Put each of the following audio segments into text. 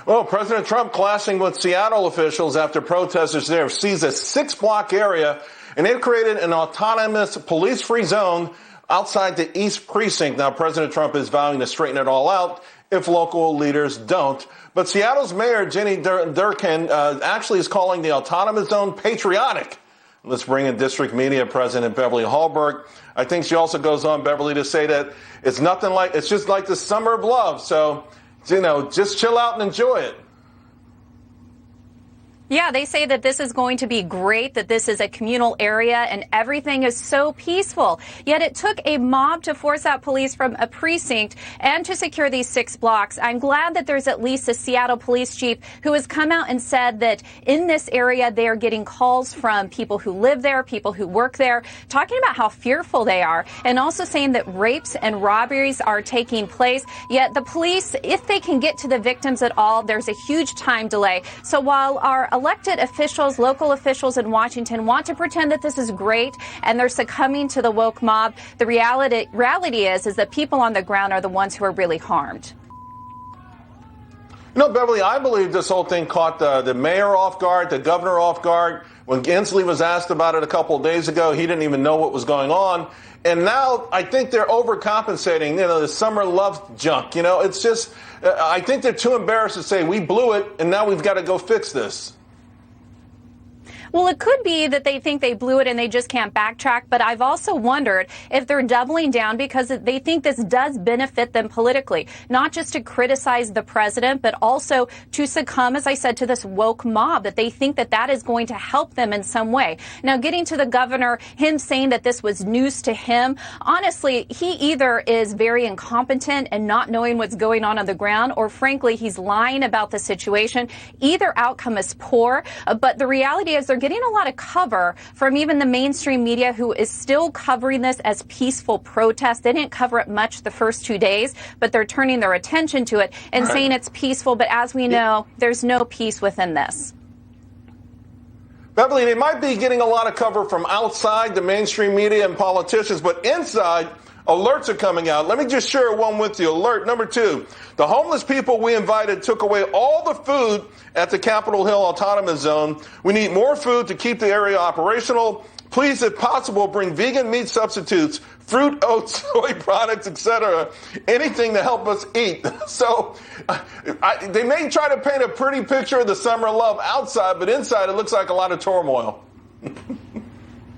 Well, President Trump clashing with Seattle officials after protesters there seized a 6-block area, and they've created an autonomous police-free zone outside the East Precinct. Now, President Trump is vowing to straighten it all out if local leaders don't. But Seattle's mayor, Jenny Durkan, actually is calling the autonomous zone patriotic. Let's bring in district media president Beverly Hallberg. I think she also goes on, Beverly, to say that it's just like the summer of love. So, just chill out and enjoy it. Yeah, they say that this is going to be great, that this is a communal area and everything is so peaceful. Yet it took a mob to force out police from a precinct and to secure these 6 blocks. I'm glad that there's at least a Seattle police chief who has come out and said that in this area they are getting calls from people who live there, people who work there, talking about how fearful they are, and also saying that rapes and robberies are taking place. Yet the police, if they can get to the victims at all, there's a huge time delay. So while our elected officials, local officials in Washington want to pretend that this is great and they're succumbing to the woke mob, the reality is that people on the ground are the ones who are really harmed. Beverly, I believe this whole thing caught the mayor off guard, the governor off guard. When Inslee was asked about it a couple of days ago, he didn't even know what was going on. And now I think they're overcompensating, the summer love junk. It's just, I think they're too embarrassed to say we blew it and now we've got to go fix this. Well, it could be that they think they blew it and they just can't backtrack. But I've also wondered if they're doubling down because they think this does benefit them politically, not just to criticize the president, but also to succumb, as I said, to this woke mob, that they think that that is going to help them in some way. Now, getting to the governor, him saying that this was news to him, honestly, he either is very incompetent and not knowing what's going on the ground, or frankly, he's lying about the situation. Either outcome is poor, but the reality is they're getting a lot of cover from even the mainstream media, who is still covering this as peaceful protest. They didn't cover it much the first 2 days, but they're turning their attention to it and saying it's peaceful. But as we know, there's no peace within this. Beverly, they might be getting a lot of cover from outside the mainstream media and politicians, but inside, alerts are coming out. Let me just share one with you. Alert number 2. The homeless people we invited took away all the food at the Capitol Hill Autonomous Zone. We need more food to keep the area operational. Please, if possible, bring vegan meat substitutes, fruit, oats, soy products, etc. Anything to help us eat. So they may try to paint a pretty picture of the summer of love outside, but inside it looks like a lot of turmoil.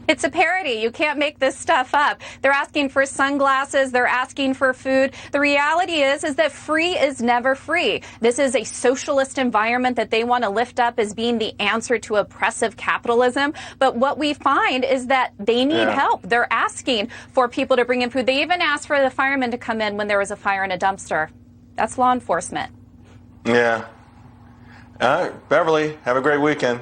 It's a parody. You can't make this stuff up. They're asking for sunglasses. They're asking for food. The reality is that free is never free. This is a socialist environment that they want to lift up as being the answer to oppressive capitalism. But what we find is that they need help. They're asking for people to bring in food. They even asked for the firemen to come in when there was a fire in a dumpster. That's law enforcement. Yeah. All right, Beverly, have a great weekend.